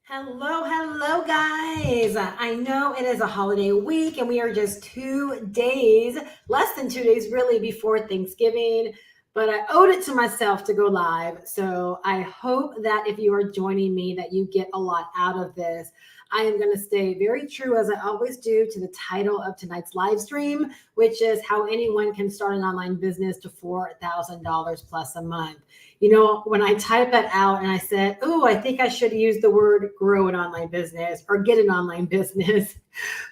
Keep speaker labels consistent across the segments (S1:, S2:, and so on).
S1: Hello, guys. I know it is a holiday week and we are just 2 days, less than 2 days really, before Thanksgiving. But I owed it to myself to go live. So I hope that if you are joining me, that you get a lot out of this. I am going to stay very true, as I always do, to the title of tonight's live stream, which is how anyone can start an online business to $4,000 plus a month. When I typed that out and I said, oh, I think I should use the word grow an online business or get an online business,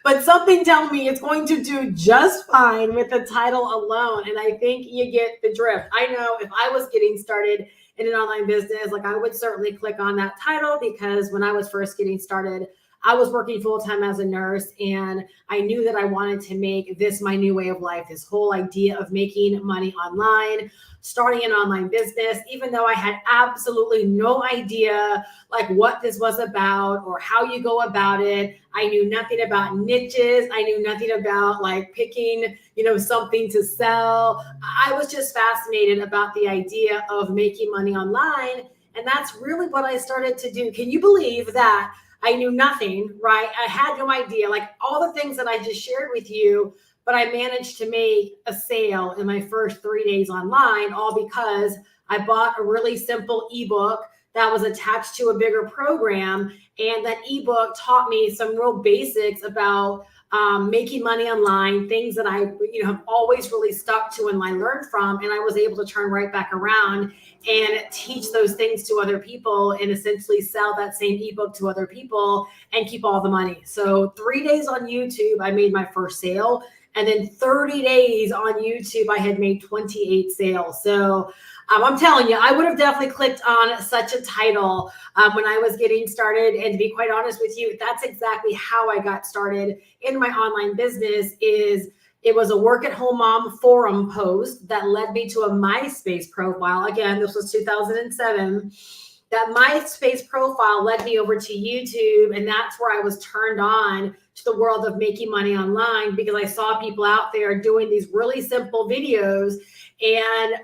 S1: but something tells me it's going to do just fine with the title alone. And I think you get the drift. I know if I was getting started in an online business, like I would certainly click on that title, because when I was first getting started, I was working full time as a nurse, and I knew that I wanted to make this my new way of life. This whole idea of making money online, starting an online business, even though I had absolutely no idea like what this was about or how you go about it. I knew nothing about niches. I knew nothing about like picking, something to sell. I was just fascinated about the idea of making money online. And that's really what I started to do. Can you believe that? I knew nothing, right? I had no idea, like all the things that I just shared with you, but I managed to make a sale in my first 3 days online, all because I bought a really simple ebook that was attached to a bigger program. And that ebook taught me some real basics about making money online, things that I, have always really stuck to and I learned from. And I was able to turn right back around and teach those things to other people and essentially sell that same ebook to other people and keep all the money. So 3 days on YouTube, I made my first sale. And then 30 days on YouTube, I had made 28 sales. So I'm telling you, I would have definitely clicked on such a title when I was getting started. And to be quite honest with you, that's exactly how I got started in my online business. It was a work at home mom forum post that led me to a MySpace profile. Again, this was 2007. That MySpace profile led me over to YouTube, and that's where I was turned on to the world of making money online, because I saw people out there doing these really simple videos, and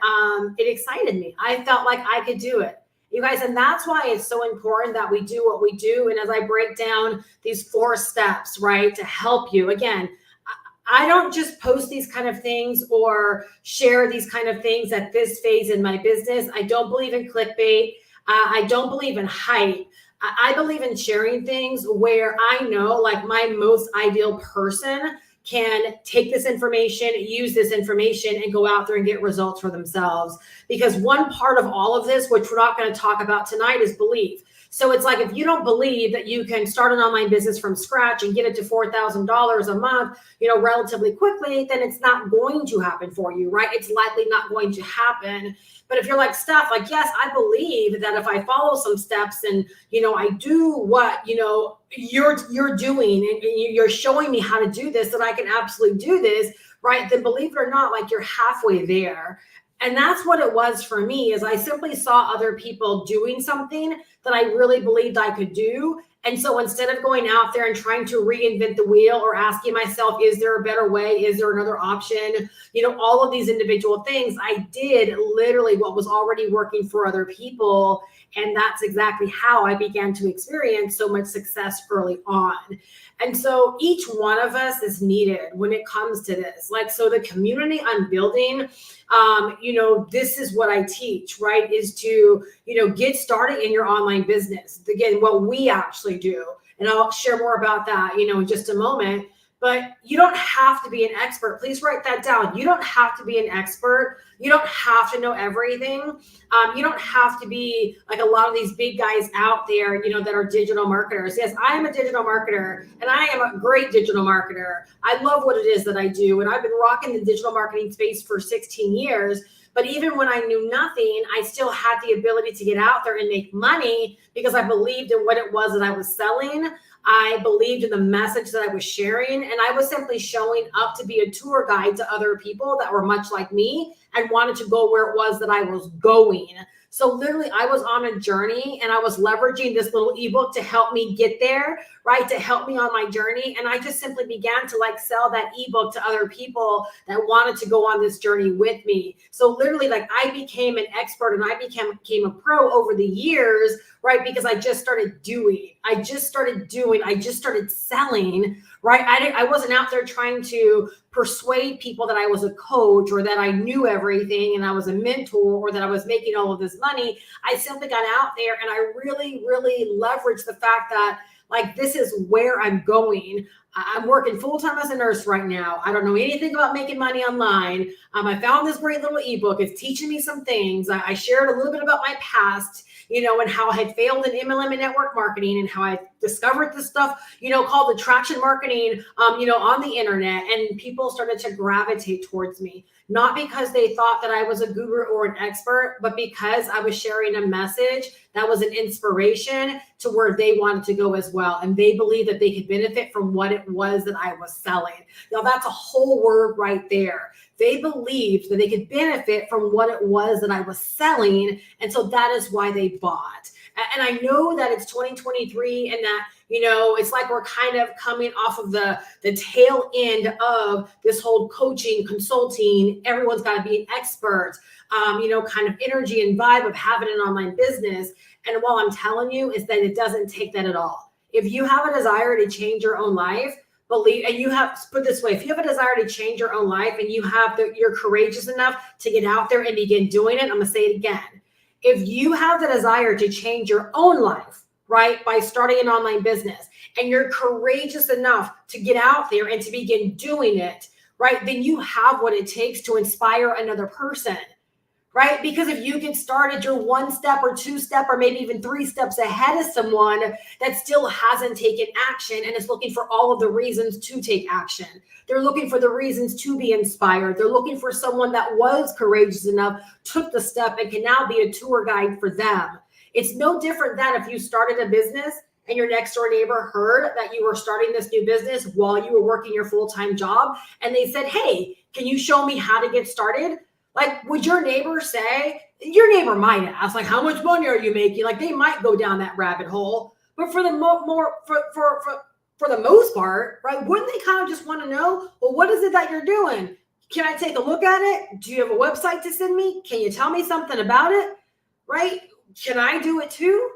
S1: it excited me. I felt like I could do it, you guys. And that's why it's so important that we do what we do. And as I break down these 4 steps, right, to help you, again, I don't just post these kind of things or share these kind of things at this phase in my business. I don't believe in clickbait. I don't believe in hype. I believe in sharing things where I know like my most ideal person can take this information, use this information, and go out there and get results for themselves. Because one part of all of this, which we're not going to talk about tonight, is belief. So it's like, if you don't believe that you can start an online business from scratch and get it to $4,000 a month, relatively quickly, then it's not going to happen for you, right? It's likely not going to happen. But if you're like, Steph, like, yes, I believe that if I follow some steps and, I do what, you're doing, and you're showing me how to do this, that I can absolutely do this, right? Then believe it or not, like, you're halfway there. And that's what it was for me, is I simply saw other people doing something that I really believed I could do. And so instead of going out there and trying to reinvent the wheel or asking myself, is there a better way? Is there another option? All of these individual things, I did literally what was already working for other people. And that's exactly how I began to experience so much success early on. And so each one of us is needed when it comes to this. Like, so the community I'm building, this is what I teach, right? Is to, get started in your online business. Again, what we actually do. And I'll share more about that, in just a moment. But you don't have to be an expert. Please write that down. You don't have to be an expert. You don't have to know everything. You don't have to be like a lot of these big guys out there, that are digital marketers. Yes, I am a digital marketer, and I am a great digital marketer. I love what it is that I do. And I've been rocking the digital marketing space for 16 years. But even when I knew nothing, I still had the ability to get out there and make money, because I believed in what it was that I was selling. I believed in the message that I was sharing, and I was simply showing up to be a tour guide to other people that were much like me and wanted to go where it was that I was going. So literally I was on a journey and I was leveraging this little ebook to help me get there, right? To help me on my journey. And I just simply began to like sell that ebook to other people that wanted to go on this journey with me. So literally like I became an expert and I became a pro over the years, right? Because I just started doing, I just started selling, right? I wasn't out there trying to persuade people that I was a coach or that I knew everything and I was a mentor or that I was making all of this money. I simply got out there and I really, really leveraged the fact that like, this is where I'm going. I'm working full-time as a nurse right now. I don't know anything about making money online. I found this great little ebook. It's teaching me some things. I shared a little bit about my past, and how I had failed in MLM and network marketing and how I discovered this stuff, called attraction marketing, on the internet. And people started to gravitate towards me, not because they thought that I was a guru or an expert, but because I was sharing a message that was an inspiration to where they wanted to go as well. And they believed that they could benefit from what it was that I was selling. Now that's a whole word right there. They believed that they could benefit from what it was that I was selling. And so that is why they bought. And I know that it's 2023 and that, it's like we're kind of coming off of the tail end of this whole coaching, consulting, everyone's got to be an expert, kind of energy and vibe of having an online business. And while I'm telling you is that it doesn't take that at all. If you have a desire to change your own life, believe, and you have, put this way, if you have a desire to change your own life and you're courageous enough to get out there and begin doing it, I'm going to say it again. If you have the desire to change your own life, right, by starting an online business, and you're courageous enough to get out there and to begin doing it, right, then you have what it takes to inspire another person, right? Because if you get started, you're 1 step or 2 step or maybe even 3 steps ahead of someone that still hasn't taken action and is looking for all of the reasons to take action. They're looking for the reasons to be inspired. They're looking for someone that was courageous enough, took the step, and can now be a tour guide for them. It's no different than if you started a business and your next door neighbor heard that you were starting this new business while you were working your full-time job. And they said, hey, can you show me how to get started? Like, would your neighbor say, your neighbor might ask, like, how much money are you making? Like, they might go down that rabbit hole. But for the for the most part, right, wouldn't they kind of just want to know, well, what is it that you're doing? Can I take a look at it? Do you have a website to send me? Can you tell me something about it? Right? Can I do it too?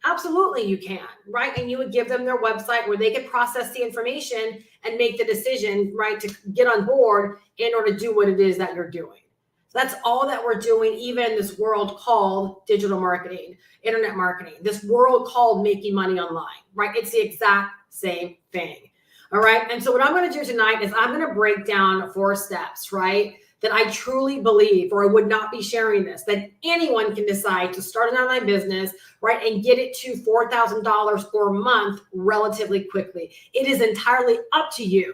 S1: Absolutely, you can, right? And you would give them their website where they could process the information and make the decision, right, to get on board in order to do what it is that you're doing. So that's all that we're doing, even in this world called digital marketing, internet marketing, this world called making money online, right? It's the exact same thing. All right. And so what I'm going to do tonight is I'm going to break down 4 steps, right, that I truly believe, or I would not be sharing this, that anyone can decide to start an online business, right, and get it to $4,000 per month relatively quickly. It is entirely up to you,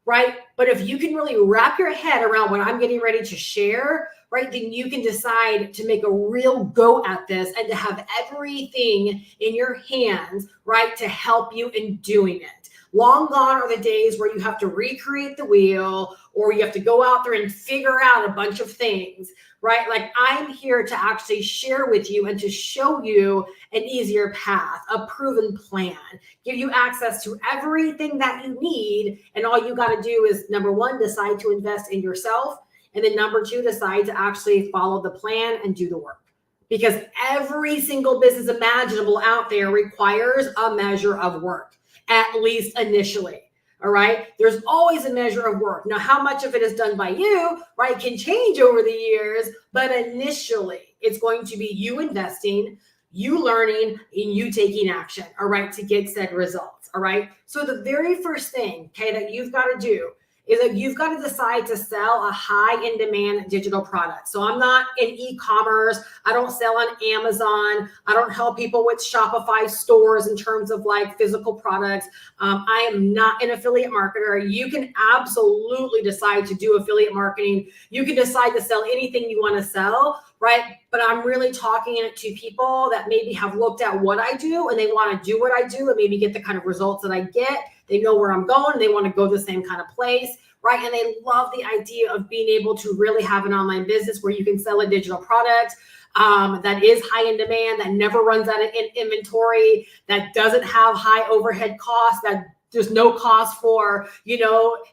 S1: right? But if you can really wrap your head around what I'm getting ready to share, right, then you can decide to make a real go at this and to have everything in your hands, right, to help you in doing it. Long gone are the days where you have to recreate the wheel or you have to go out there and figure out a bunch of things, right? Like, I'm here to actually share with you and to show you an easier path, a proven plan, give you access to everything that you need. And all you got to do is, number 1, decide to invest in yourself. And then number 2, decide to actually follow the plan and do the work. Because every single business imaginable out there requires a measure of work, at least initially. All right. There's always a measure of work. Now, how much of it is done by you, right, can change over the years. But initially, it's going to be you investing, you learning, and you taking action, all right, to get said results. All right. So the very first thing, okay, that you've got to do is that you've got to decide to sell a high in demand digital product. So I'm not in e-commerce. I don't sell on Amazon. I don't help people with Shopify stores in terms of like physical products. I am not an affiliate marketer. You can absolutely decide to do affiliate marketing. You can decide to sell anything you want to sell, right? But I'm really talking it to people that maybe have looked at what I do and they want to do what I do and maybe get the kind of results that I get. They know where I'm going. They want to go the same kind of place, right? And they love the idea of being able to really have an online business where you can sell a digital product that is high in demand, that never runs out of inventory, that doesn't have high overhead costs, that there's no cost for,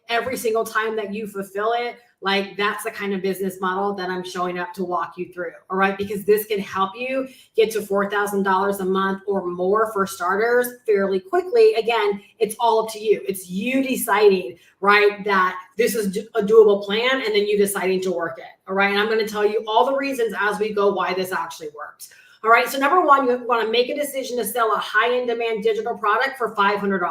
S1: every single time that you fulfill it. Like, that's the kind of business model that I'm showing up to walk you through. All right. Because this can help you get to $4,000 a month or more for starters fairly quickly. Again, it's all up to you. It's you deciding, right, that this is a doable plan and then you deciding to work it. All right. And I'm going to tell you all the reasons as we go why this actually works. All right. So number one, you want to make a decision to sell a high in demand digital product for $500.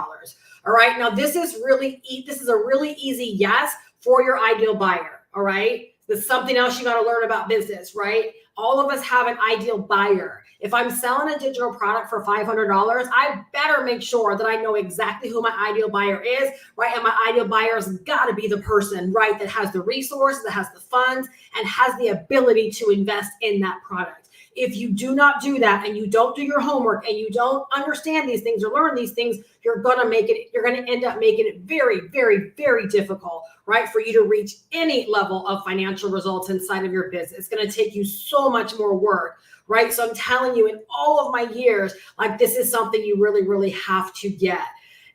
S1: All right. Now, this is a really easy yes for your ideal buyer. All right. There's something else you got to learn about business, right? All of us have an ideal buyer. If I'm selling a digital product for $500, I better make sure that I know exactly who my ideal buyer is, right? And my ideal buyer has got to be the person, right, that has the resources, that has the funds, and has the ability to invest in that product. If you do not do that and you don't do your homework and you don't understand these things or learn these things, you're going to end up making it very, very, very difficult, right, for you to reach any level of financial results inside of your business. It's going to take you so much more work, right? So I'm telling you, in all of my years, like, this is something you really, really have to get.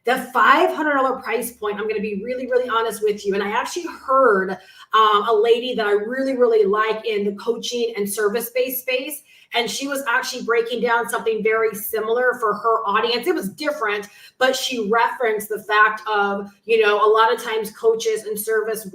S1: The $500 price point, I'm going to be really, really honest with you. And I actually heard a lady that I really, really like in the coaching and service-based space. And she was actually breaking down something very similar for her audience. It was different, but she referenced the fact of, a lot of times coaches and service-based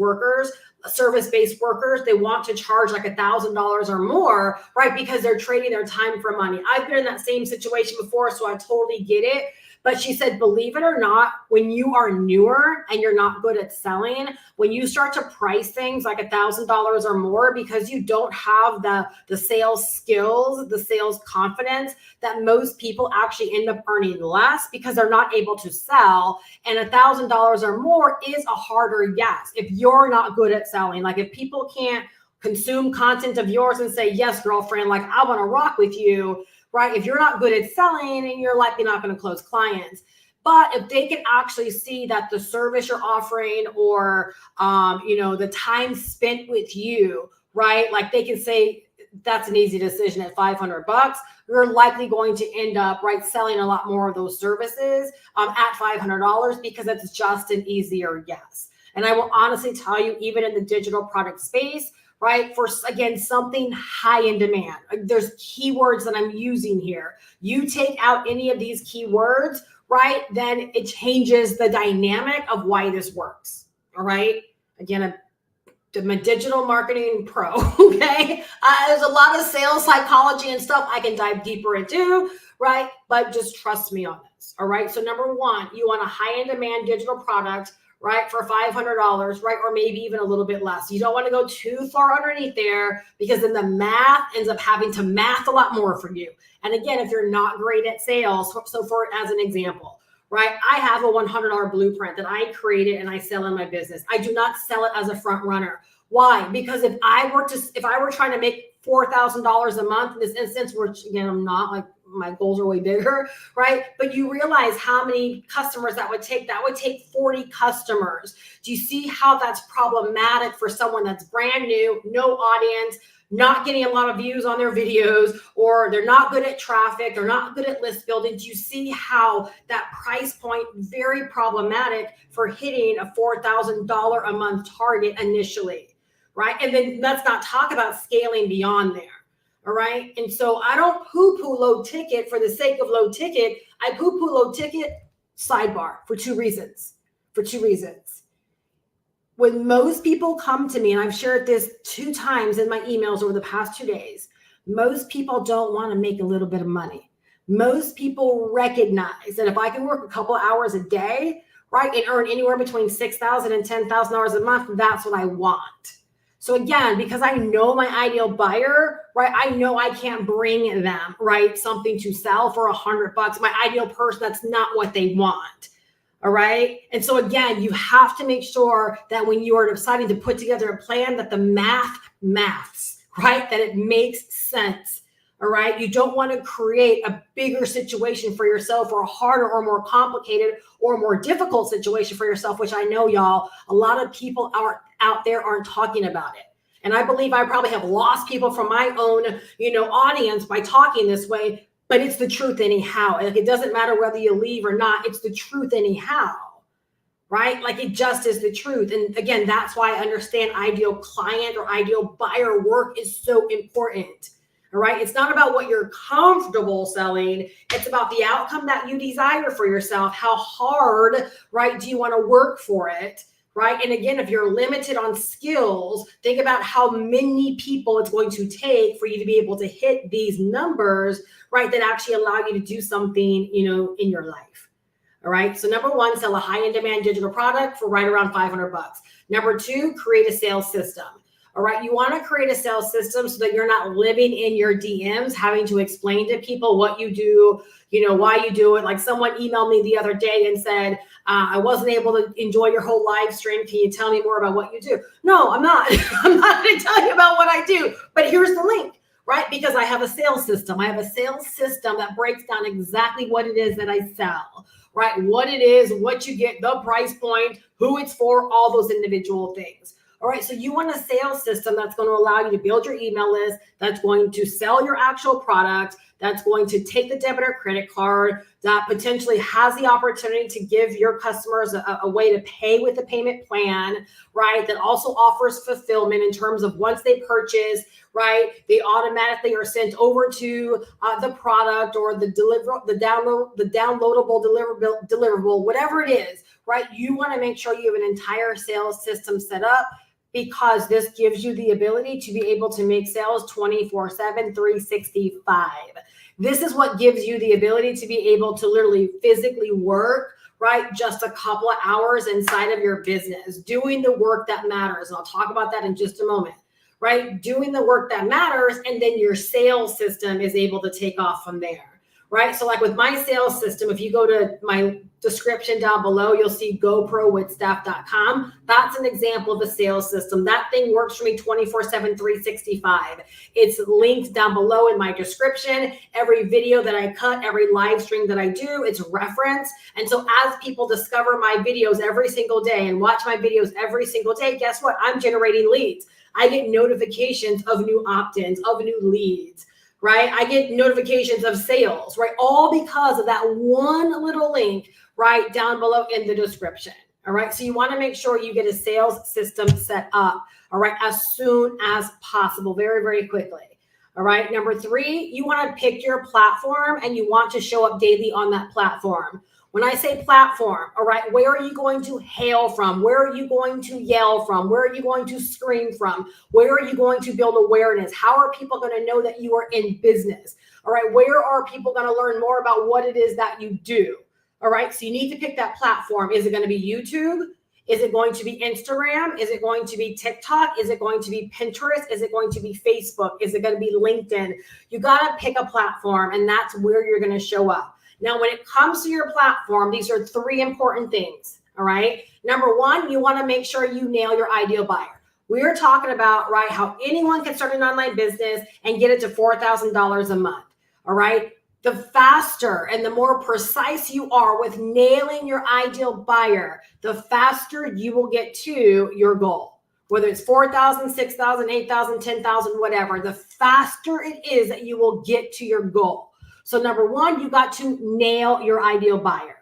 S1: workers, they want to charge like $1,000 or more, right? Because they're trading their time for money. I've been in that same situation before, so I totally get it. But she said, believe it or not, when you are newer and you're not good at selling, when you start to price things like $1,000 or more because you don't have the sales skills, the sales confidence, that most people actually end up earning less because they're not able to sell. And $1,000 or more is a harder yes if you're not good at selling. Like, if people can't consume content of yours and say, yes, girlfriend, like, I want to rock with you, right? If you're not good at selling, and you're likely not going to close clients. But if they can actually see that the service you're offering or, the time spent with you, right? Like, they can say that's an easy decision at $500. You're likely going to end up, right, selling a lot more of those services at $500 because it's just an easier yes. And I will honestly tell you, even in the digital product space, right, for, again, something high in demand, there's keywords that I'm using here. You take out any of these keywords, right, then it changes the dynamic of why this works. All right. Again, I'm a digital marketing pro. Okay. There's a lot of sales psychology and stuff I can dive deeper into, right? But just trust me on this. All right. So number one, you want a high in demand digital product, right, for $500, right, or maybe even a little bit less. You don't want to go too far underneath there because then the math ends up having to math a lot more for you. And again, if you're not great at sales, so for as an example, right, I have a $100 blueprint that I created and I sell in my business. I do not sell it as a front runner. Why? Because if I were trying to make $4,000 a month in this instance, which again, I'm not, like, my goals are way bigger, right? But you realize how many customers that would take. That would take 40 customers. Do you see how that's problematic for someone that's brand new, no audience, not getting a lot of views on their videos, or they're not good at traffic, they're not good at list building? Do you see how that price point very problematic for hitting a $4,000 a month target initially, right? And then let's not talk about scaling beyond there. All right. And so I don't poo-poo low ticket for the sake of low ticket. I poo-poo low ticket, sidebar, for two reasons. When most people come to me, and I've shared this 2 times in my emails over the past 2 days, most people don't want to make a little bit of money. Most people recognize that if I can work a couple of hours a day, right, and earn anywhere between $6,000 and $10,000 a month, that's what I want. So again, because I know my ideal buyer, right, I know I can't bring them, right, something to sell for $100. My ideal person, that's not what they want. All right. And so again, you have to make sure that when you are deciding to put together a plan, that the maths, right, that it makes sense. All right. You don't want to create a bigger situation for yourself, or a harder or more complicated or more difficult situation for yourself, which I know, y'all, a lot of people out there aren't talking about it. And I believe I probably have lost people from my own, audience by talking this way, but it's the truth anyhow. Like, it doesn't matter whether you leave or not. It's the truth anyhow, right? Like, it just is the truth. And again, that's why I understand ideal client or ideal buyer work is so important. All right. It's not about what you're comfortable selling. It's about the outcome that you desire for yourself. How hard, right, do you want to work for it? Right. And again, if you're limited on skills, think about how many people it's going to take for you to be able to hit these numbers, right, that actually allow you to do something, in your life. All right. So number one, sell a high in demand digital product for right around $500. Number two, create a sales system. All right. You want to create a sales system so that you're not living in your DMs, having to explain to people what you do, why you do it. Like, someone emailed me the other day and said, I wasn't able to enjoy your whole live stream. Can you tell me more about what you do? No, I'm not. I'm not going to tell you about what I do, but here's the link, right? Because I have a sales system. I have a sales system that breaks down exactly what it is that I sell, right? What it is, what you get, the price point, who it's for, all those individual things. All right, so you want a sales system that's going to allow you to build your email list, that's going to sell your actual product, that's going to take the debit or credit card, that potentially has the opportunity to give your customers a way to pay with a payment plan, right? That also offers fulfillment in terms of once they purchase, right, they automatically are sent over to the product or the downloadable deliverable, whatever it is, right? You want to make sure you have an entire sales system set up, because this gives you the ability to be able to make sales 24/7, 365. This is what gives you the ability to be able to literally physically work, right, just a couple of hours inside of your business, doing the work that matters. And I'll talk about that in just a moment, right? Doing the work that matters, and then your sales system is able to take off from there. Right. So like with my sales system, if you go to my description down below, you'll see GoProWithStaff.com. That's an example of a sales system. That thing works for me 24/7, 365. It's linked down below in my description. Every video that I cut, every live stream that I do, it's referenced. And so as people discover my videos every single day and watch my videos every single day, guess what? I'm generating leads. I get notifications of new opt-ins, of new leads. Right? I get notifications of sales, right? All because of that one little link right down below in the description. All right. So you want to make sure you get a sales system set up, all right, as soon as possible, very, very quickly. All right. Number three, you want to pick your platform and you want to show up daily on that platform. When I say platform, all right, where are you going to hail from? Where are you going to yell from? Where are you going to scream from? Where are you going to build awareness? How are people going to know that you are in business? All right, where are people going to learn more about what it is that you do? All right, so you need to pick that platform. Is it going to be YouTube? Is it going to be Instagram? Is it going to be TikTok? Is it going to be Pinterest? Is it going to be Facebook? Is it going to be LinkedIn? You got to pick a platform, and that's where you're going to show up. Now, when it comes to your platform, these are three important things, all right? Number one, you want to make sure you nail your ideal buyer. We're talking about, right, how anyone can start an online business and get it to $4,000 a month, all right? The faster and the more precise you are with nailing your ideal buyer, the faster you will get to your goal. Whether it's 4,000, 6,000, 8,000, 10,000, whatever, the faster it is that you will get to your goal. So number one, you got to nail your ideal buyer.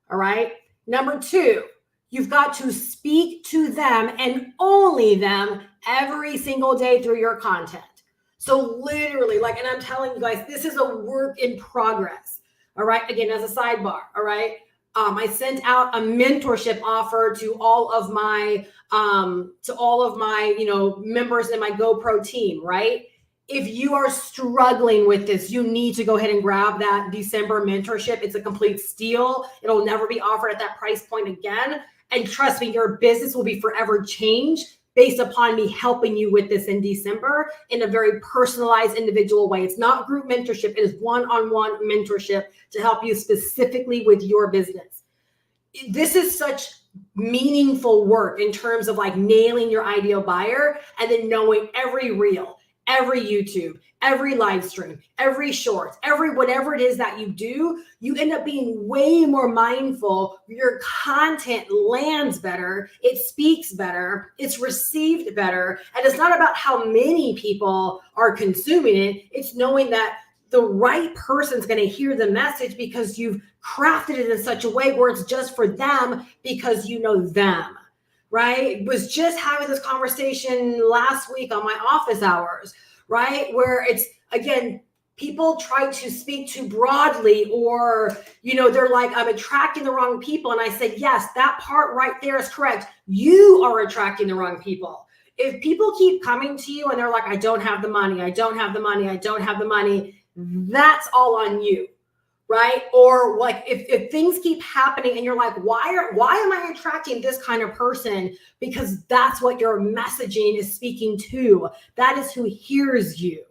S1: All right. Number two, you've got to speak to them and only them every single day through your content. So literally, like, and I'm telling you guys, this is a work in progress. All right. Again, as a sidebar. All right. I sent out a mentorship offer to all of my, members in my GoPro team. Right. If you are struggling with this, you need to go ahead and grab that December mentorship. It's a complete steal. It'll never be offered at that price point again. And trust me, your business will be forever changed based upon me helping you with this in December in a very personalized, individual way. It's not group mentorship. It is one-on-one mentorship to help you specifically with your business. This is such meaningful work in terms of like nailing your ideal buyer and then knowing every reel, every YouTube, every live stream, every short, every whatever it is that you do, you end up being way more mindful. Your content lands better, it speaks better, it's received better. And it's not about how many people are consuming it, it's knowing that the right person's going to hear the message because you've crafted it in such a way where it's just for them because you know them. Right? Was just having this conversation last week on my office hours, right? Where it's, again, people try to speak too broadly, or, they're like, I'm attracting the wrong people. And I said, yes, that part right there is correct. You are attracting the wrong people. If people keep coming to you and they're like, I don't have the money, I don't have the money, I don't have the money, that's all on you. Right? Or like if things keep happening and you're like, why am I attracting this kind of person? Because that's what your messaging is speaking to. That is who hears you,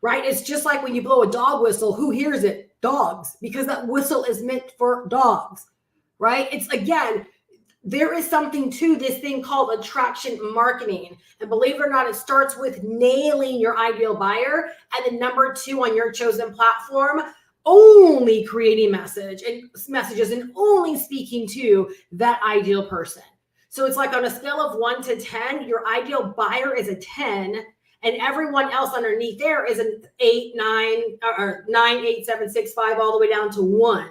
S1: right? It's just like when you blow a dog whistle, who hears it? Dogs, because that whistle is meant for dogs, right? It's, again, there is something to this thing called attraction marketing. And believe it or not, it starts with nailing your ideal buyer. And then number 2 on your chosen platform, only creating messages and only speaking to that ideal person. So it's like on a scale of 1 to 10, your ideal buyer is a 10, and everyone else underneath there is an 8, 9, or 9, 8, 7, 6, 5, all the way down to 1.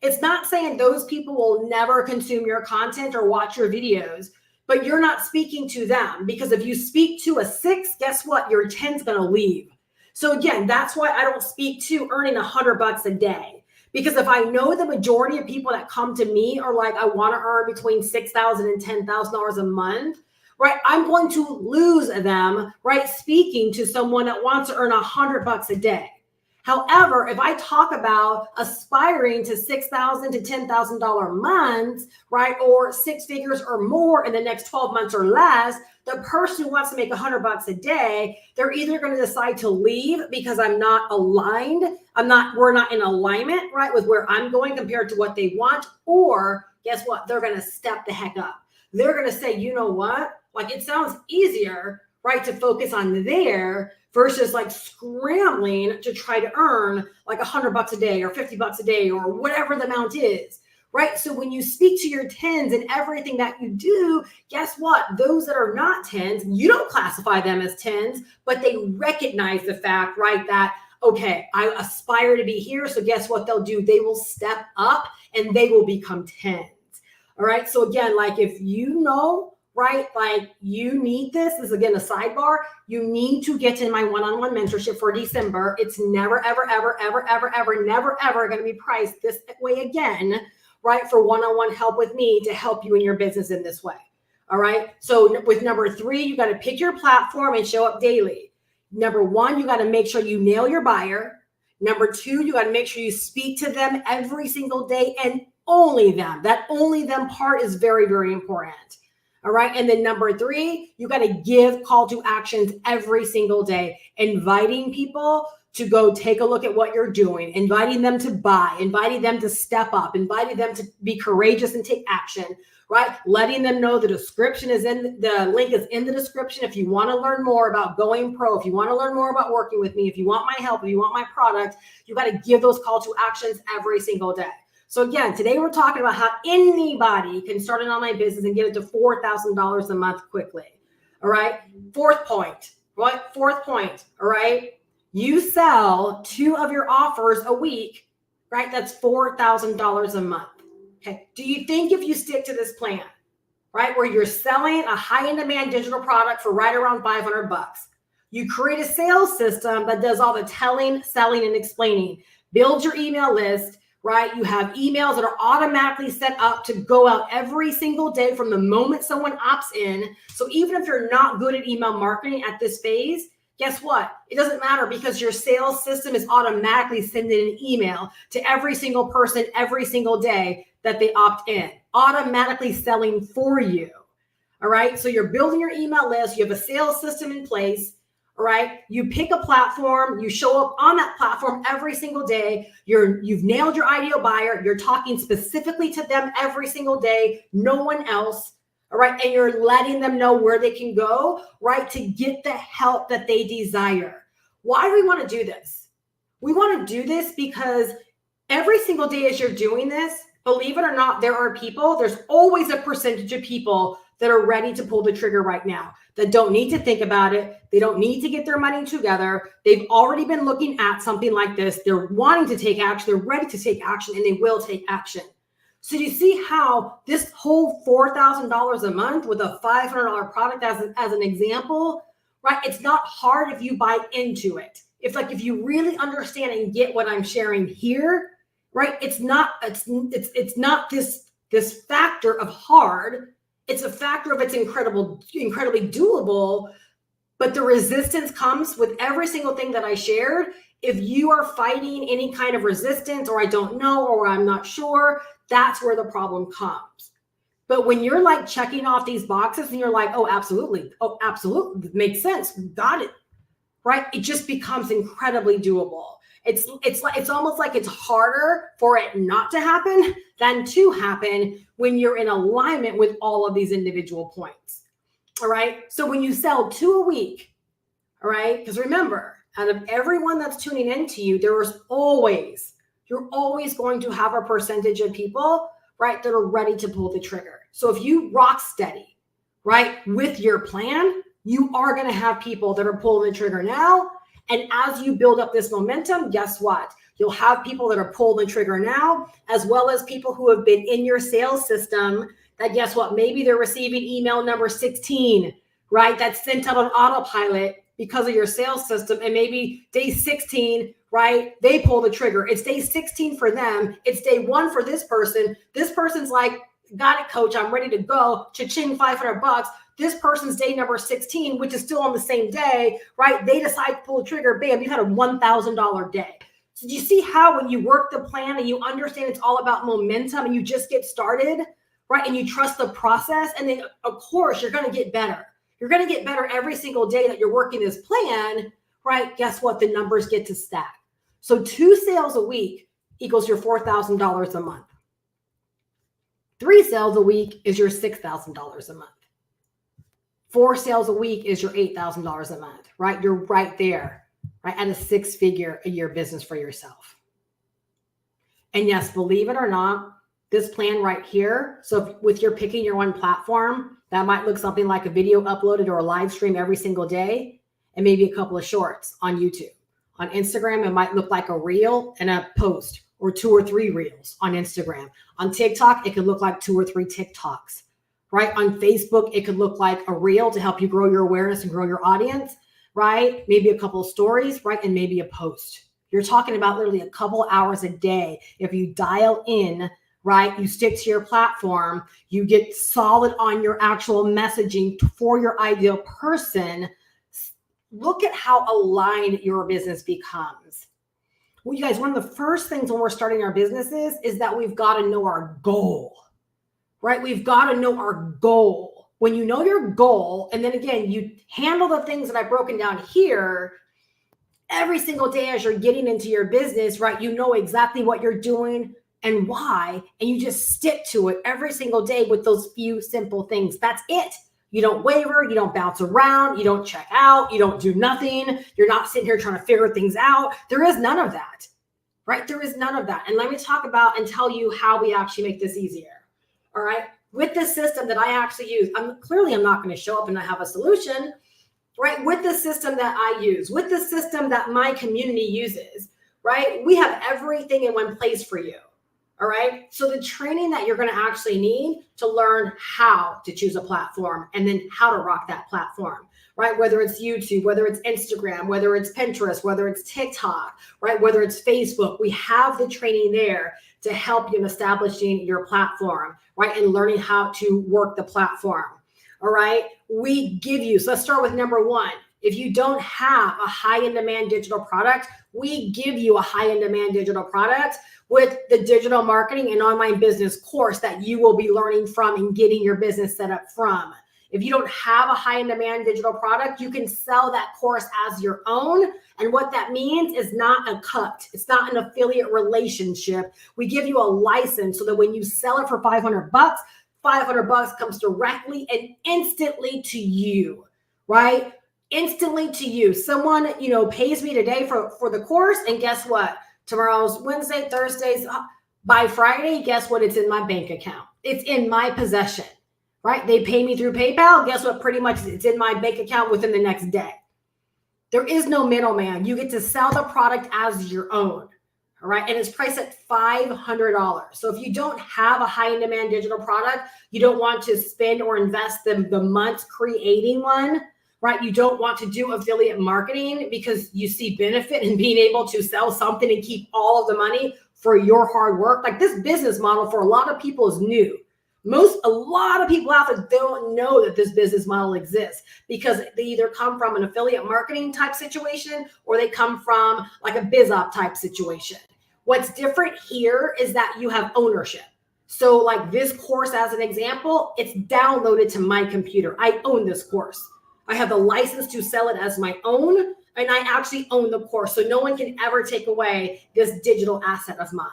S1: It's not saying those people will never consume your content or watch your videos, but you're not speaking to them, because if you speak to a 6, guess what? Your 10's going to leave. So again, that's why I don't speak to earning $100 a day, because if I know the majority of people that come to me are like, I want to earn between $6,000 and $10,000 a month, right? I'm going to lose them, right? Speaking to someone that wants to earn $100 a day. However, if I talk about aspiring to $6,000 to $10,000 months, right, or 6 figures or more in the next 12 months or less, the person who wants to make $100 a day, they're either going to decide to leave because I'm not aligned, we're not in alignment, right, with where I'm going compared to what they want, or guess what? They're going to step the heck up. They're going to say, you know what? Like, it sounds easier, right, to focus on there versus like scrambling to try to earn like $100 a day or $50 a day or whatever the amount is, right? So when you speak to your 10s and everything that you do, guess what? Those that are not 10s, you don't classify them as 10s, but they recognize the fact, right, that, okay, I aspire to be here. So guess what they'll do? They will step up and they will become 10s. All right. So again, like if you know, right, like you need this is, again, a sidebar, you need to get in my one-on-one mentorship for December. It's never, ever, ever, ever, ever, ever, never, ever going to be priced this way again, right, for one-on-one help with me to help you in your business in this way. All right. So with number 3, you got to pick your platform and show up daily. Number 1, you got to make sure you nail your buyer. Number 2, you got to make sure you speak to them every single day and only them. That only them part is very, very important. All right. And then number 3, you got to give call to actions every single day, inviting people to go take a look at what you're doing, inviting them to buy, inviting them to step up, inviting them to be courageous and take action, right? Letting them know the description is the link is in the description. If you want to learn more about going pro, if you want to learn more about working with me, if you want my help, if you want my product, you got to give those call to actions every single day. So again, today we're talking about how anybody can start an online business and get it to $4,000 a month quickly. All right. Fourth point. What? Fourth point. All right. You sell 2 of your offers a week, right? That's $4,000 a month. Okay. Do you think if you stick to this plan, right, where you're selling a high in demand digital product for right around $500, you create a sales system that does all the telling, selling, and explaining, build your email list, right? You have emails that are automatically set up to go out every single day from the moment someone opts in. So even if you're not good at email marketing at this phase, guess what? It doesn't matter, because your sales system is automatically sending an email to every single person every single day that they opt in, automatically selling for you. All right. So you're building your email list. You have a sales system in place. All right. You pick a platform, you show up on that platform every single day. You've nailed your ideal buyer. You're talking specifically to them every single day, no one else. All right. And you're letting them know where they can go, right, to get the help that they desire. Why do we want to do this? We want to do this because every single day as you're doing this, believe it or not, there's always a percentage of people that are ready to pull the trigger right now, that don't need to think about it. They don't need to get their money together. They've already been looking at something like this. They're wanting to take action. They're ready to take action, and they will take action. So you see how this whole $4,000 a month with a $500 product as an example, right? It's not hard if you buy into it. If you really understand and get what I'm sharing here, right? It's not this factor of hard. It's a factor of it's incredibly doable, but the resistance comes with every single thing that I shared. If you are fighting any kind of resistance, or I don't know, or I'm not sure, that's where the problem comes. But when you're like checking off these boxes and you're like, oh, absolutely, makes sense, got it, right? It just becomes incredibly doable. It's almost like it's harder for it not to happen than to happen when you're in alignment with all of these individual points. All right. So when you sell 2 a week, all right, because remember, out of everyone that's tuning into you, you're always going to have a percentage of people, right, that are ready to pull the trigger. So if you rock steady, right, with your plan, you are going to have people that are pulling the trigger now. And as you build up this momentum, guess what? You'll have people that are pulling the trigger now, as well as people who have been in your sales system that, guess what? Maybe they're receiving email number 16, right? That's sent out on autopilot because of your sales system. And maybe day 16, right? They pull the trigger. It's day 16 for them. It's day 1 for this person. This person's like, got it, coach. I'm ready to go. Cha-ching, $500. This person's day number 16, which is still on the same day, right? They decide to pull the trigger. Bam, you had a $1,000 day. So do you see how when you work the plan and you understand it's all about momentum and you just get started, right? And you trust the process, and then of course you're going to get better. You're going to get better every single day that you're working this plan, right? Guess what? The numbers get to stack. So 2 sales a week equals your $4,000 a month. 3 sales a week is your $6,000 a month. 4 sales a week is your $8,000 a month, right? You're right there, right? At a 6-figure a year business for yourself. And yes, believe it or not, this plan right here. So with your picking your one platform, that might look something like a video uploaded or a live stream every single day, and maybe a couple of shorts on YouTube. On Instagram, it might look like a reel and a post, or 2 or 3 reels on Instagram. On TikTok, it could look like 2 or 3 TikToks, right? On Facebook, it could look like a reel to help you grow your awareness and grow your audience, right? Maybe a couple of stories, right? And maybe a post. You're talking about literally a couple hours a day. If you dial in, right? You stick to your platform, you get solid on your actual messaging for your ideal person. Look at how aligned your business becomes. Well, you guys, one of the first things when we're starting our businesses is that we've got to know our goal, right? We've got to know our goal. When you know your goal, and then again, you handle the things that I've broken down here every single day as you're getting into your business, right? You know exactly what you're doing and why, and you just stick to it every single day with those few simple things. That's it. You don't waver, you don't bounce around, you don't check out, you don't do nothing. You're not sitting here trying to figure things out. There is none of that, right? There is none of that. And let me talk about and tell you how we actually make this easier. All right. With the system that I actually use, I'm not going to show up and I have a solution, right? With the system that I use, with the system that my community uses, right? We have everything in one place for you. All right. So the training that you're going to actually need to learn how to choose a platform and then how to rock that platform, right? Whether it's YouTube, whether it's Instagram, whether it's Pinterest, whether it's TikTok, right? Whether it's Facebook, we have the training there to help you in establishing your platform, right? And learning how to work the platform. All right. We give you, so let's start with number 1. If you don't have a high in demand digital product, we give you a high in demand digital product with the digital marketing and online business course that you will be learning from and getting your business set up from. If you don't have a high in demand digital product, you can sell that course as your own. And what that means is not a cut. It's not an affiliate relationship. We give you a license so that when you sell it for $500, $500 comes directly and instantly to you, right? Instantly to you. Someone, pays me today for the course, and guess what? Tomorrow's Wednesday, Thursday's, by Friday, guess what? It's in my bank account. It's in my possession, right? They pay me through PayPal. Guess what? Pretty much it's in my bank account within the next day. There is no middleman. You get to sell the product as your own. All right. And it's priced at $500. So if you don't have a high in demand digital product, you don't want to spend or invest the months creating one, right? You don't want to do affiliate marketing because you see benefit in being able to sell something and keep all of the money for your hard work. Like, this business model for a lot of people is new. A lot of people out there don't know that this business model exists because they either come from an affiliate marketing type situation or they come from like a biz op type situation. What's different here is that you have ownership. So like this course, as an example, it's downloaded to my computer. I own this course. I have the license to sell it as my own, and I actually own the course. So no one can ever take away this digital asset of mine.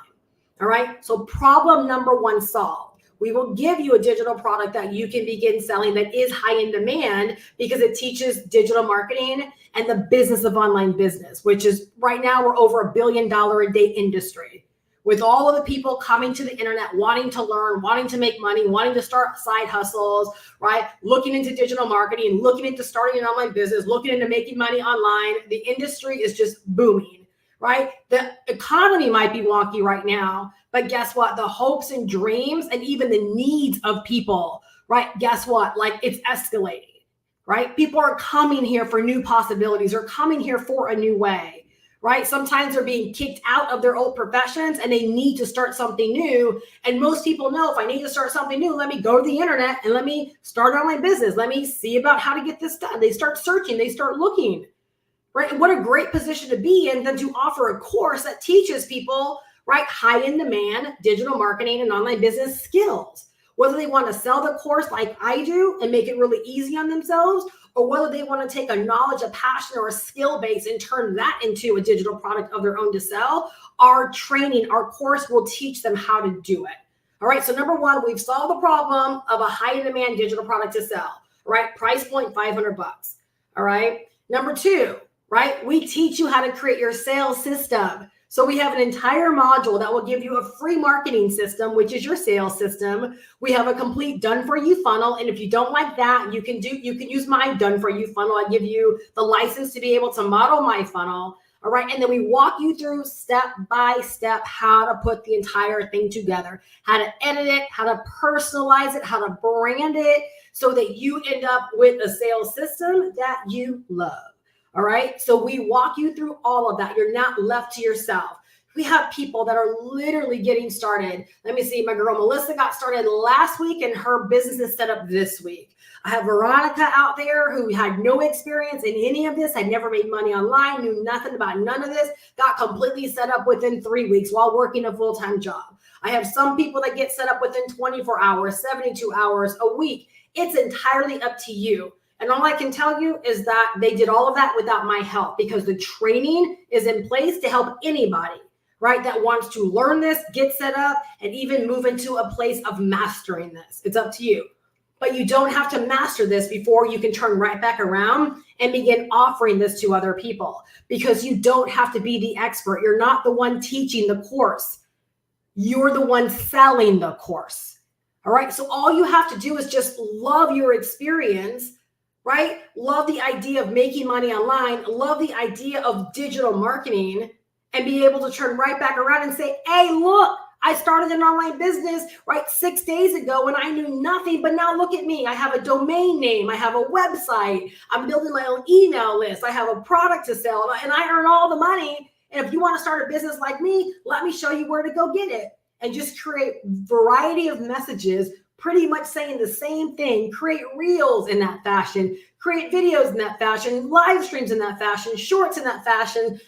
S1: All right. So problem number one solved. We will give you a digital product that you can begin selling that is high in demand because it teaches digital marketing and the business of online business, which is right now we're over $1 billion a day industry. With all of the people coming to the internet, wanting to learn, wanting to make money, wanting to start side hustles, right? Looking into digital marketing, looking into starting an online business, looking into making money online. The industry is just booming, right? The economy might be wonky right now, but guess what? The hopes and dreams and even the needs of people, right? Guess what? Like, it's escalating, right? People are coming here for new possibilities. They're coming here for a new way, right? Sometimes they're being kicked out of their old professions and they need to start something new. And most people know, if I need to start something new, let me go to the internet and let me start an online business. Let me see about how to get this done. They start searching, they start looking, right? And what a great position to be in than to offer a course that teaches people, right, high in demand digital marketing and online business skills. Whether they want to sell the course like I do and make it really easy on themselves, or whether they want to take a knowledge, a passion, or a skill base and turn that into a digital product of their own to sell, our training, our course will teach them how to do it. All right. So number one, we've solved the problem of a high in demand digital product to sell, right? Price point, $500. All right. Number two, right? We teach you how to create your sales system. So we have an entire module that will give you a free marketing system, which is your sales system. We have a complete done for you funnel. And if you don't like that, you can use my done for you funnel. I give you the license to be able to model my funnel. All right. And then we walk you through step by step how to put the entire thing together, how to edit it, how to personalize it, how to brand it so that you end up with a sales system that you love. All right. So we walk you through all of that. You're not left to yourself. We have people that are literally getting started. Let me see. My girl Melissa got started last week and her business is set up this week. I have Veronica out there who had no experience in any of this, had never made money online, knew nothing about none of this, got completely set up within 3 weeks while working a full-time job. I have some people that get set up within 24 hours, 72 hours, a week. It's entirely up to you. And all I can tell you is that they did all of that without my help because the training is in place to help anybody, right, that wants to learn this, get set up, and even move into a place of mastering this. It's up to you. But you don't have to master this before you can turn right back around and begin offering this to other people because you don't have to be the expert. You're not the one teaching the course. You're the one selling the course. All right. So all you have to do is just love your experience, right? Love the idea of making money online, love the idea of digital marketing, and be able to turn right back around and say, hey, look, I started an online business, right, 6 days ago when I knew nothing, but now look at me. I have a domain name. I have a website. I'm building my own email list. I have a product to sell, and I earn all the money. And if you want to start a business like me, let me show you where to go get it. And just create variety of messages pretty much saying the same thing. Create reels in that fashion, create videos in that fashion, live streams in that fashion, shorts in that fashion,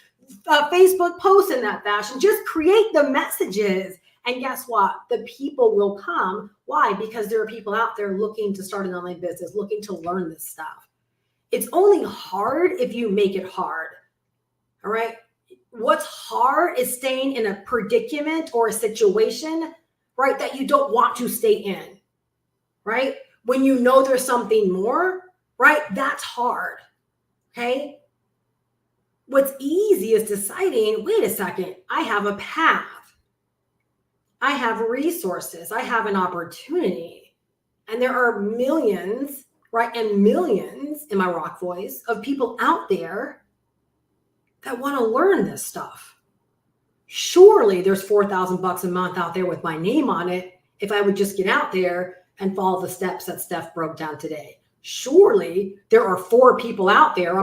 S1: Facebook posts in that fashion. Just create the messages. And guess what? The people will come. Why? Because there are people out there looking to start an online business, looking to learn this stuff. It's only hard if you make it hard. All right. What's hard is staying in a predicament or a situation, right, that you don't want to stay in. right? When you know there's something more, right? That's hard, okay? What's easy is deciding, wait a second, I have a path. I have resources. I have an opportunity. And there are millions, right? And millions, in my rock voice, of people out there that want to learn this stuff. Surely there's $4,000 a month out there with my name on it if I would just get out there and follow the steps that Steph broke down today. Surely there are 8 people out there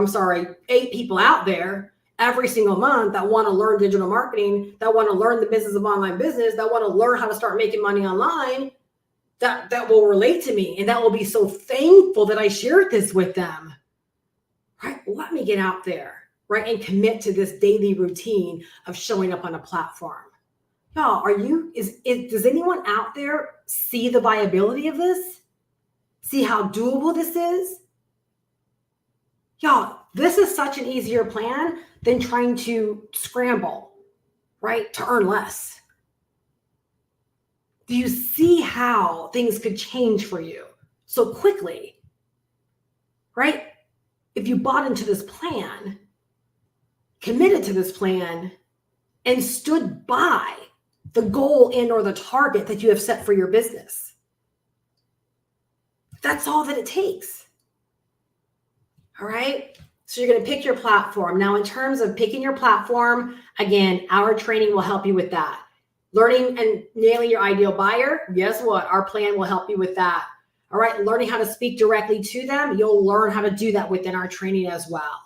S1: every single month that want to learn digital marketing, that want to learn the business of online business, that want to learn how to start making money online, that will relate to me and that will be so thankful that I shared this with them. Right? Let me get out there. Right? And commit to this daily routine of showing up on a platform. Y'all, does anyone out there see the viability of this? See how doable this is? Y'all, this is such an easier plan than trying to scramble, right? To earn less. Do you see how things could change for you so quickly? Right? If you bought into this plan, committed to this plan, and stood by the goal or the target that you have set for your business. That's all that it takes. All right. So you're going to pick your platform. Now, in terms of picking your platform, again, our training will help you with that. Learning and nailing your ideal buyer, guess what? Our plan will help you with that. All right. Learning how to speak directly to them. You'll learn how to do that within our training as well.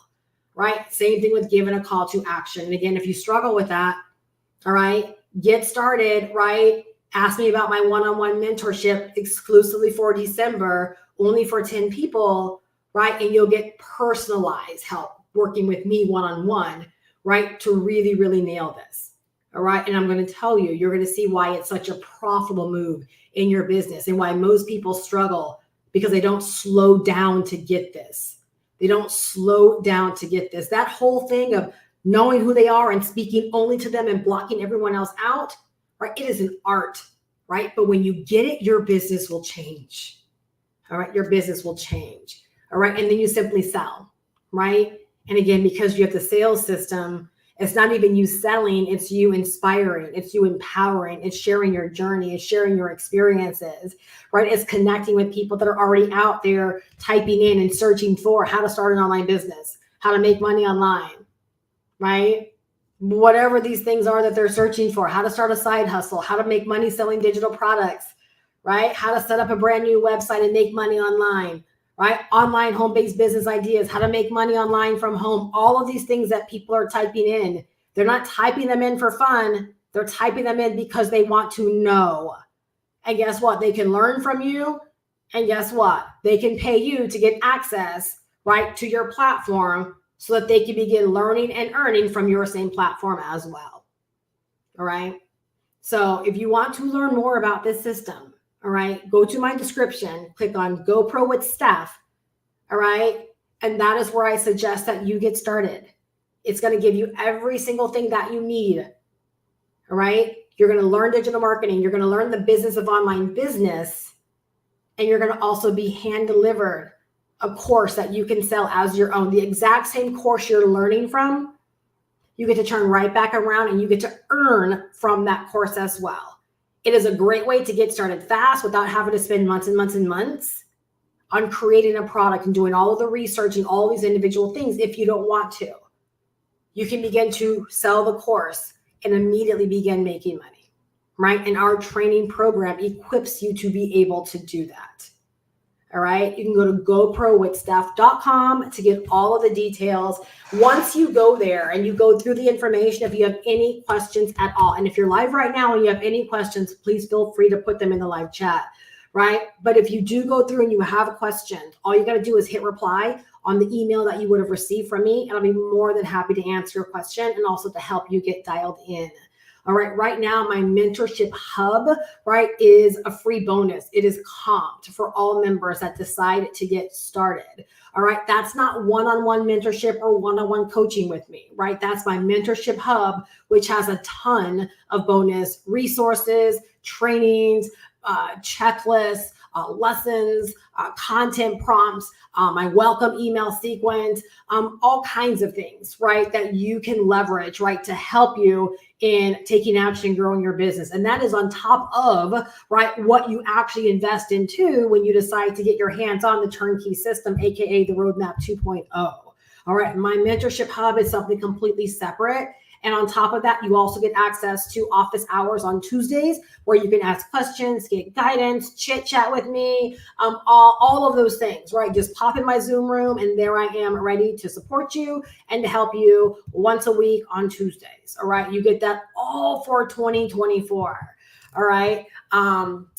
S1: Right? Same thing with giving a call to action. And again, if you struggle with that, all right, get started, right? Ask me about my one-on-one mentorship exclusively for December, only for 10 people, right? And you'll get personalized help working with me one-on-one, right? To really, really nail this. All right. And I'm going to tell you, you're going to see why it's such a profitable move in your business and why most people struggle because they don't slow down to get this. They don't slow down to get this. That whole thing of knowing who they are and speaking only to them and blocking everyone else out, right? It is an art, right? But when you get it, your business will change. All right. Your business will change. All right. And then you simply sell, right? And again, because you have the sales system, it's not even you selling, it's you inspiring, it's you empowering, it's sharing your journey, it's sharing your experiences, right? It's connecting with people that are already out there typing in and searching for how to start an online business, how to make money online, right? Whatever these things are that they're searching for, how to start a side hustle, how to make money selling digital products, right? How to set up a brand new website and make money online, right? Online home-based business ideas, how to make money online from home, all of these things that people are typing in. They're not typing them in for fun. They're typing them in because they want to know. And guess what? They can learn from you. And guess what? They can pay you to get access, right, to your platform so that they can begin learning and earning from your same platform as well. All right. So if you want to learn more about this system, all right, go to my description, click on GoPro with Steph. All right. And that is where I suggest that you get started. It's going to give you every single thing that you need. All right. You're going to learn digital marketing. You're going to learn the business of online business. And you're going to also be hand delivered a course that you can sell as your own. The exact same course you're learning from, you get to turn right back around and you get to earn from that course as well. It is a great way to get started fast without having to spend months and months and months on creating a product and doing all of the research and all these individual things if you don't want to. You can begin to sell the course and immediately begin making money, right? And our training program equips you to be able to do that. All right. You can go to GoProWithSteph.com to get all of the details. Once you go there and you go through the information, if you have any questions at all, and if you're live right now and you have any questions, please feel free to put them in the live chat, right? But if you do go through and you have a question, all you got to do is hit reply on the email that you would have received from me, and I'll be more than happy to answer your question and also to help you get dialed in. All right, right now, my mentorship hub, right, is a free bonus. It is comped for all members that decide to get started. All right, that's not one-on-one mentorship or one-on-one coaching with me, right? That's my mentorship hub, which has a ton of bonus resources, trainings, checklists, lessons, content prompts, my welcome email sequence, all kinds of things, right, that you can leverage, right, to help you in taking action, growing your business. And that is on top of, right, what you actually invest into when you decide to get your hands on the turnkey system, AKA the Roadmap 2.0. All right, my mentorship hub is something completely separate. And on top of that, you also get access to office hours on Tuesdays where you can ask questions, get guidance, chit chat with me, all of those things, right? Just pop in my Zoom room and there I am ready to support you and to help you once a week on Tuesdays. All right, you get that all for 2024. All right.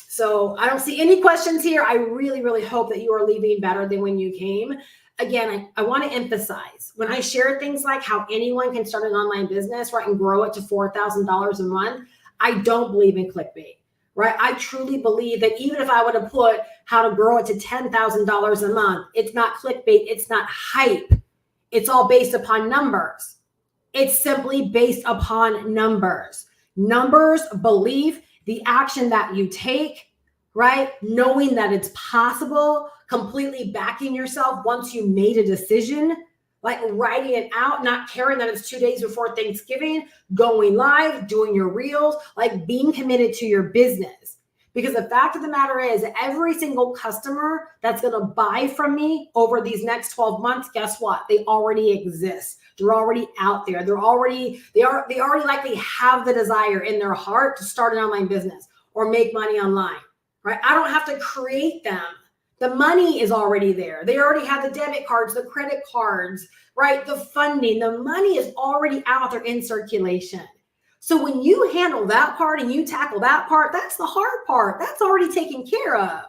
S1: So I don't see any questions here. I really, really hope that you are leaving better than when you came. Again, I want to emphasize when I share things like how anyone can start an online business, right, and grow it to $4,000 a month, I don't believe in clickbait, right? I truly believe that even if I would have put how to grow it to $10,000 a month, it's not clickbait, it's not hype. It's all based upon numbers. It's simply based upon numbers. Numbers, belief, the action that you take, right? Knowing that it's possible, completely backing yourself once you made a decision, like writing it out, not caring that it's 2 days before Thanksgiving, going live, doing your reels, like being committed to your business. Because the fact of the matter is every single customer that's going to buy from me over these next 12 months, guess what? They already exist. They're already out there. They already likely have the desire in their heart to start an online business or make money online, right? I don't have to create them. The money is already there. They already have the debit cards, the credit cards, right? The funding, the money is already out there in circulation. So when you handle that part and you tackle that part, that's the hard part. That's already taken care of.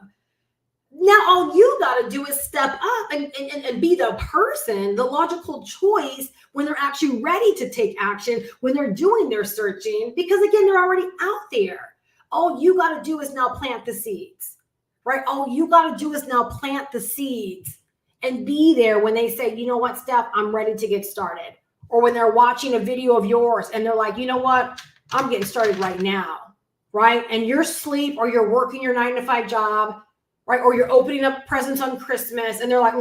S1: Now, all you got to do is step up and be the person, the logical choice when they're actually ready to take action, when they're doing their searching, because again, they're already out there. All you got to do is now plant the seeds. Right? All you got to do is now plant the seeds and be there when they say, you know what, Steph, I'm ready to get started. Or when they're watching a video of yours and they're like, you know what, I'm getting started right now. Right? And you're asleep or you're working your 9-to-5 job, right? Or you're opening up presents on Christmas and they're like,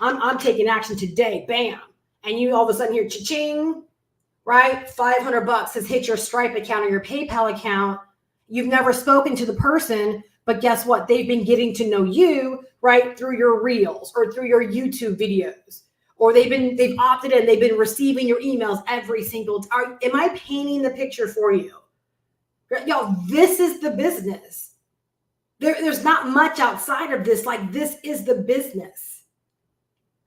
S1: I'm taking action today. Bam. And you all of a sudden hear cha-ching, right? $500 has hit your Stripe account or your PayPal account. You've never spoken to the person. But guess what? They've been getting to know you, right, through your reels or through your YouTube videos, or they've opted in. They've been receiving your emails every single time. Am I painting the picture for you? Y'all, this is the business. There's not much outside of this. Like, this is the business.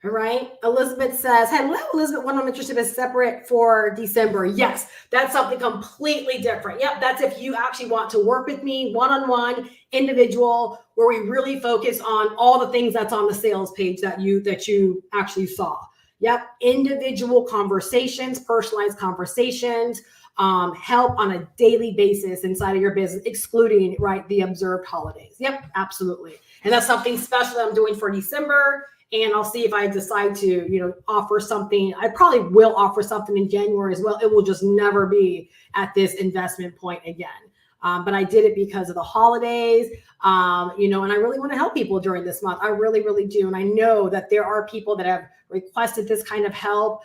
S1: All right. Elizabeth says, hello, Elizabeth, one-on-one mentorship is separate for December. Yes, that's something completely different. Yep. That's if you actually want to work with me one-on-one, individual, where we really focus on all the things that's on the sales page that you actually saw. Yep. Individual conversations, personalized conversations, help on a daily basis inside of your business, excluding, right, the observed holidays. Yep. Absolutely. And that's something special that I'm doing for December. And I'll see if I decide to, offer something. I probably will offer something in January as well. It will just never be at this investment point again. But I did it because of the holidays, and I really want to help people during this month. I really, really do. And I know that there are people that have requested this kind of help.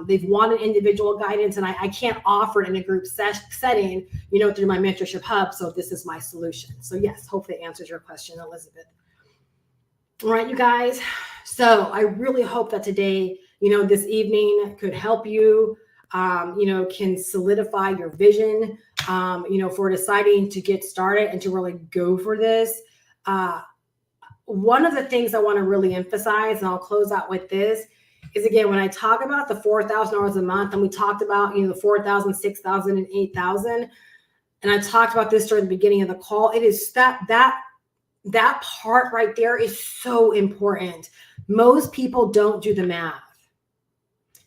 S1: They've wanted individual guidance, and I can't offer it in a group setting, through my mentorship hub. So this is my solution. So yes, hopefully it answers your question, Elizabeth. All right, you guys. So I really hope that today, this evening could help you, can solidify your vision, for deciding to get started and to really go for this. One of the things I want to really emphasize, and I'll close out with this, is again, when I talk about the $4,000 a month, and we talked about, the 4,000, 6,000, and 8,000, and I talked about this during the beginning of the call, it is that part right there is so important. Most people don't do the math.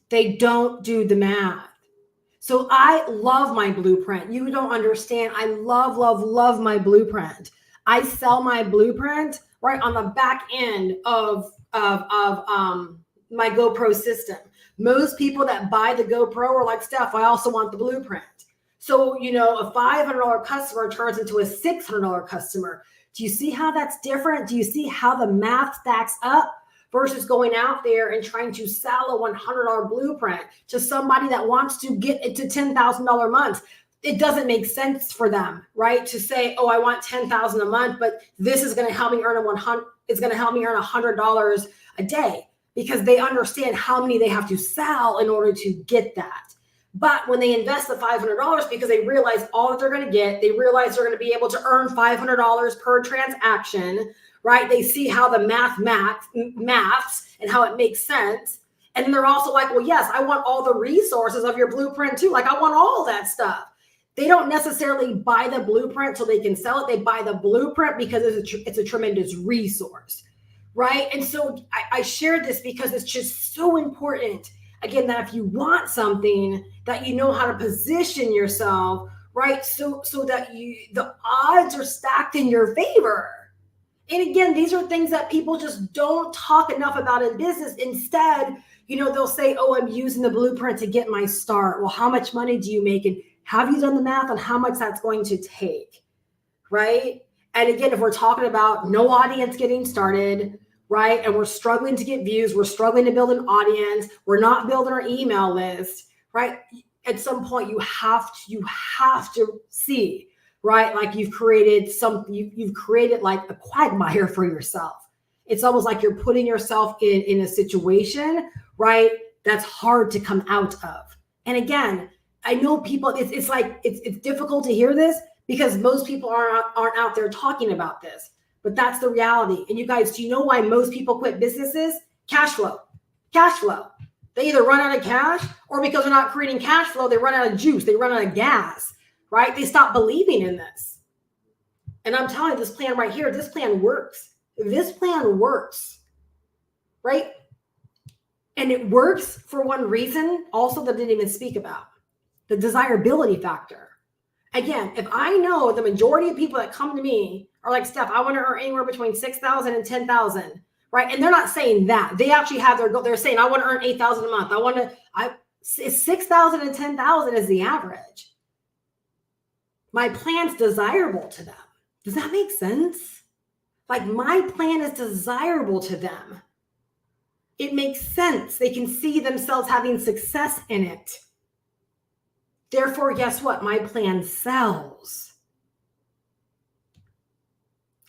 S1: They don't do the math. So I love my blueprint. You don't understand. I love, love, love my blueprint. I sell my blueprint right on the back end of my GoPro system. Most people that buy the GoPro are like, Steph, I also want the blueprint. So, a $500 customer turns into a $600 customer. Do you see how that's different? Do you see how the math stacks up versus going out there and trying to sell a $100 blueprint to somebody that wants to get it to $10,000 months? It doesn't make sense for them, right? To say, oh, I want $10,000 a month, but this is going to help me earn $100 a day, because they understand how many they have to sell in order to get that. But when they invest the $500, because they realize all that they're going to get, they realize they're going to be able to earn $500 per transaction, right? They see how the maths and how it makes sense. And then they're also like, well, yes, I want all the resources of your blueprint too. Like, I want all that stuff. They don't necessarily buy the blueprint so they can sell it. They buy the blueprint because it's a tremendous resource, right? And so I shared this because it's just so important. Again, that if you want something, that you know how to position yourself, right? So that the odds are stacked in your favor. And again, these are things that people just don't talk enough about in business. Instead, they'll say, oh, I'm using the blueprint to get my start. Well, how much money do you make? And have you done the math on how much that's going to take, right? And again, if we're talking about no audience getting started, right? And we're struggling to get views, we're struggling to build an audience, we're not building our email list, right? At some point, you have to see, right? Like you've created like a quagmire for yourself. It's almost like you're putting yourself in a situation, right? That's hard to come out of. And again, I know people, it's difficult to hear this because most people aren't out there talking about this, but that's the reality. And you guys, do you know why most people quit businesses? Cash flow. They either run out of cash, or because they're not creating cash flow, they run out of juice, they run out of gas, right? They stop believing in this. And I'm telling you, this plan right here, this plan works. This plan works, right? And it works for one reason also that I didn't even speak about. The desirability factor. Again, if I know the majority of people that come to me are like, Steph, I want to earn anywhere between 6,000 and 10,000, right? And they're not saying that. They actually have their goal. They're saying, I want to earn 8,000 a month. 6,000 and 10,000 is the average. My plan's desirable to them. Does that make sense? Like, my plan is desirable to them. It makes sense. They can see themselves having success in it. Therefore, guess what? My plan sells.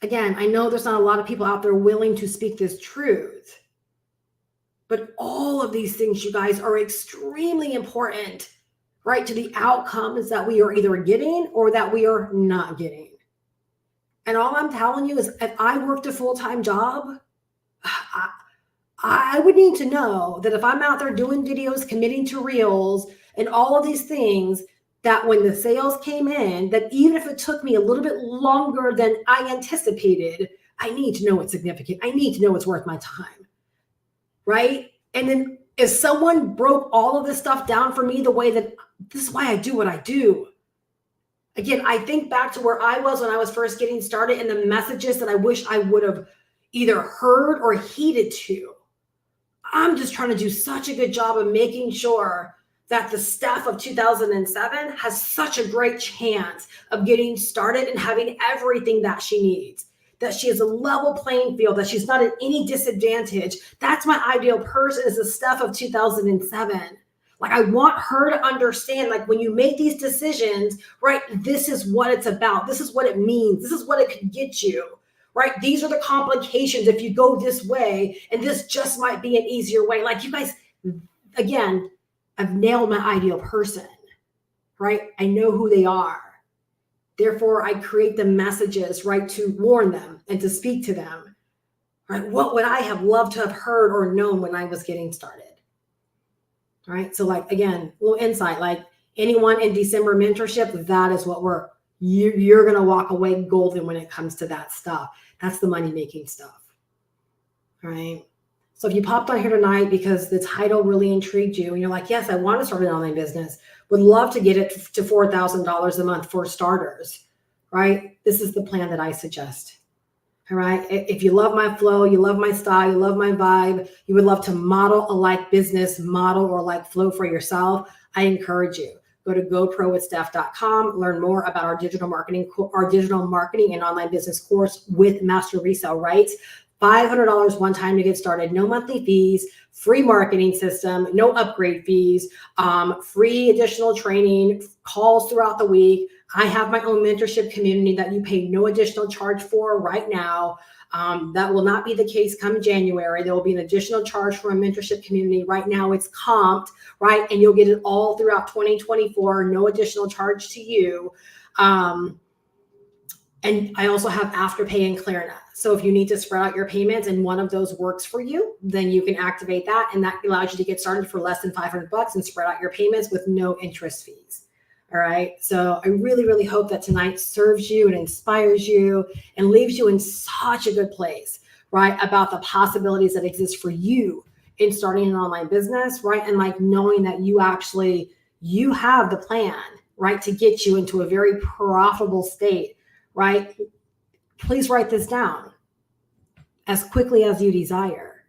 S1: Again, I know there's not a lot of people out there willing to speak this truth, but all of these things, you guys, are extremely important, right, to the outcomes that we are either getting or that we are not getting. And all I'm telling you is, if I worked a full-time job, I would need to know that if I'm out there doing videos, committing to reels, and all of these things, that when the sales came in, that even if it took me a little bit longer than I anticipated, I need to know it's significant. I need to know it's worth my time, right? And then if someone broke all of this stuff down for me the way that, this is why I do what I do. Again, I think back to where I was when I was first getting started and the messages that I wish I would have either heard or heeded to. I'm just trying to do such a good job of making sure that the Steph of 2007 has such a great chance of getting started and having everything that she needs, that she has a level playing field, that she's not at any disadvantage. That's my ideal person, is the Steph of 2007. Like, I want her to understand, like, when you make these decisions, right, this is what it's about. This is what it means. This is what it could get you, right? These are the complications if you go this way, and this just might be an easier way. Like, you guys, again, I've nailed my ideal person, right? I know who they are. Therefore, I create the messages, right, to warn them and to speak to them, right? What would I have loved to have heard or known when I was getting started? All right. So, like, again, little insight, like, anyone in December mentorship, that is what you're going to walk away golden when it comes to that stuff. That's the money-making stuff. All right. So if you popped on here tonight because the title really intrigued you and you're like, yes, I want to start an online business, would love to get it to $4,000 a month for starters, right? This is the plan that I suggest. All right. If you love my flow, you love my style, you love my vibe, you would love to model a like business model or like flow for yourself, I encourage you. go to goprowithsteph.com, learn more about our digital marketing and online business course with master resale rights. $500 one time to get started, no monthly fees, free marketing system, no upgrade fees, free additional training, calls throughout the week. I have my own mentorship community that you pay no additional charge for right now. That will not be the case come January. There will be an additional charge for a mentorship community. Right now it's comped, right? And you'll get it all throughout 2024, no additional charge to you. And I also have Afterpay and Klarna. So if you need to spread out your payments and one of those works for you, then you can activate that. And that allows you to get started for less than $500 and spread out your payments with no interest fees. All right. So I really, really hope that tonight serves you and inspires you and leaves you in such a good place, right? About the possibilities that exist for you in starting an online business, right? And like knowing that you have the plan, right? To get you into a very profitable state. Right? Please write this down as quickly as you desire.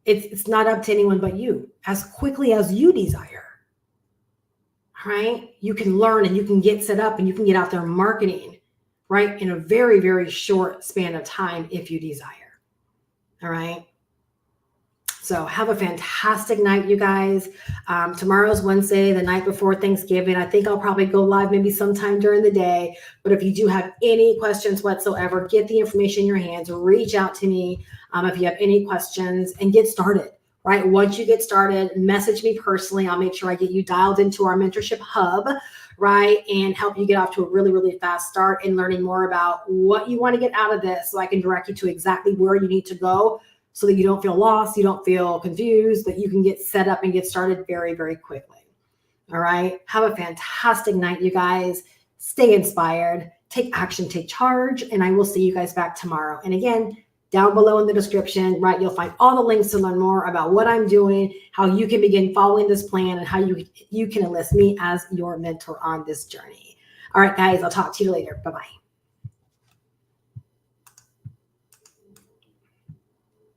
S1: It's not up to anyone but you. As quickly as you desire. Right? You can learn and you can get set up and you can get out there marketing, right? In a very, very short span of time if you desire. All right? So have a fantastic night, you guys. Tomorrow's Wednesday, the night before Thanksgiving. I think I'll probably go live maybe sometime during the day. But if you do have any questions whatsoever, get the information in your hands. Reach out to me if you have any questions and get started, right? Once you get started, message me personally. I'll make sure I get you dialed into our mentorship hub, right? And help you get off to a really, really fast start in learning more about what you want to get out of this so I can direct you to exactly where you need to go, so that you don't feel lost, you don't feel confused, that you can get set up and get started very, very quickly. All right. Have a fantastic night, you guys. Stay inspired, take action, take charge, and I will see you guys back tomorrow. And again, down below in the description, right, you'll find all the links to learn more about what I'm doing, how you can begin following this plan, and how you can enlist me as your mentor on this journey. All right, guys, I'll talk to you later. Bye-bye.